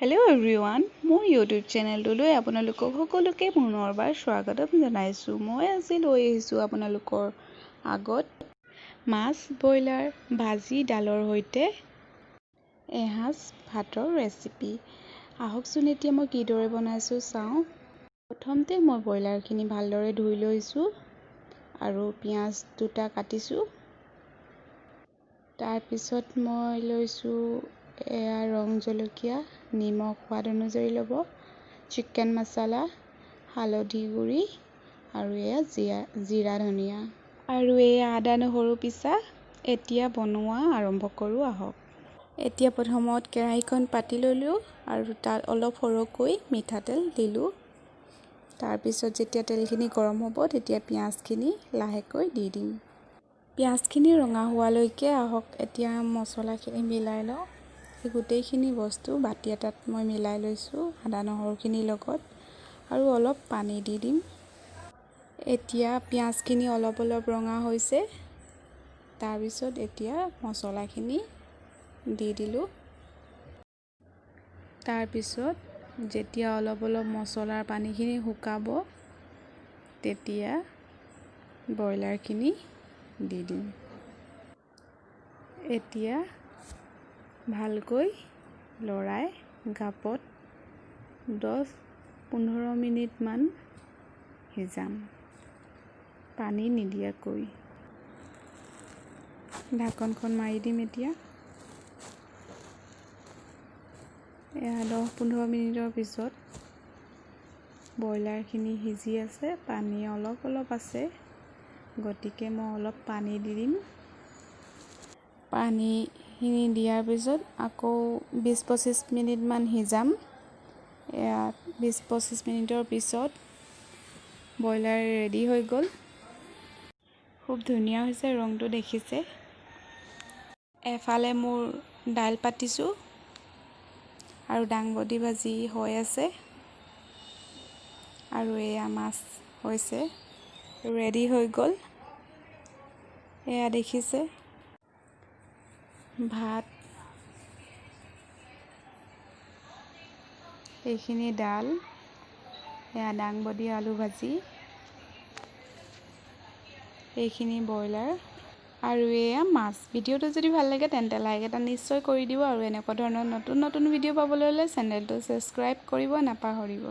Hello' everyone, মোৰ YouTube চেনেলটোলৈ আপোনালোকক সকলোকে পুনৰবাৰ স্বাগতম জনাইছোঁ। মই আজি লৈ আহিছোঁ আপোনালোকৰ আগত মাছ ব্ৰইলাৰ ভাজি ডালৰ সৈতে এসাঁজ ভাতৰ ৰেচিপি। আহকচোন এতিয়া মই কিদৰে বনাইছোঁ চাওঁ। প্ৰথমতে মই ব্ৰইলাৰখিনি ভালদৰে ধুই লৈছোঁ আৰু পিঁয়াজ দুটা কাটিছোঁ। তাৰপিছত মই লৈছোঁ ৰং জলকীয়া, নিমখ সোৱাদ অনুযায়ী ল'ব, চিকেন মছলা, হালধি গুড়ি আৰু জিৰা ধনিয়া আৰু আদা নহৰু পিছা। এতিয়া বনোৱা আৰম্ভ কৰোঁ আহক। এতিয়া প্ৰথমত কেৰাহীখন পাতি ল'লোঁ আৰু তাত অলপ সৰহকৈ মিঠাতেল দিলোঁ। তাৰপিছত যেতিয়া তেলখিনি গৰম হ'ব তেতিয়া পিঁয়াজখিনি লাহেকৈ দি দিম। পিঁয়াজখিনি ৰঙা হোৱালৈকে আহক এতিয়া মছলাখিনি মিলাই লওঁ। এই গোটেইখিনি বস্তু বাতি এটাত মই মিলাই লৈছোঁ আদা নহৰুখিনিৰ লগত আৰু অলপ পানী দি দিম। এতিয়া পিঁয়াজখিনি অলপ ৰঙা হৈছে। তাৰপিছত এতিয়া মছলাখিনি দি দিলোঁ। তাৰপিছত যেতিয়া অলপ মছলাৰ পানীখিনি শুকাব তেতিয়া ব্ৰইলাৰখিনি দি দিম। এতিয়া ভালকৈ লৰাই গাপত 10-15 মিনিটমান সিজাম পানী নিদিয়াকৈ। ঢাকনখন মাৰি দিম। এতিয়া 10-15 মিনিটৰ পিছত ব্ৰইলাৰখিনি সিজি আছে, পানী অলপ আছে, গতিকে মই অলপ পানী দি দিম। পানীখিনি দিয়াৰ পিছত আকৌ 20-25 মিনিটমান সিজাম। 20-25 মিনিটৰ পিছত ব্ৰইলাৰ ৰেডি হৈ গ'ল। খুব ধুনীয়া হৈছে, ৰংটো দেখিছে। এফালে মোৰ দাইল পাতিছোঁ আৰু দাংবডি ভাজি হৈ আছে আৰু মাছ হৈছে, ৰেডি হৈ গ'ল। দেখিছে ভাত, এইখিনি ডাল, দাংবডি আলু ভাজি, এইখিনি ব্ৰইলাৰ আৰু মাছ। ভিডিঅ'টো যদি ভাল লাগে তেন্তে লাইক এটা নিশ্চয় কৰি দিব আৰু এনেকুৱা ধৰণৰ নতুন ভিডিঅ' পাবলৈ হ'লে চেনেলটো ছাবস্ক্ৰাইব কৰিব নাপাহৰিব।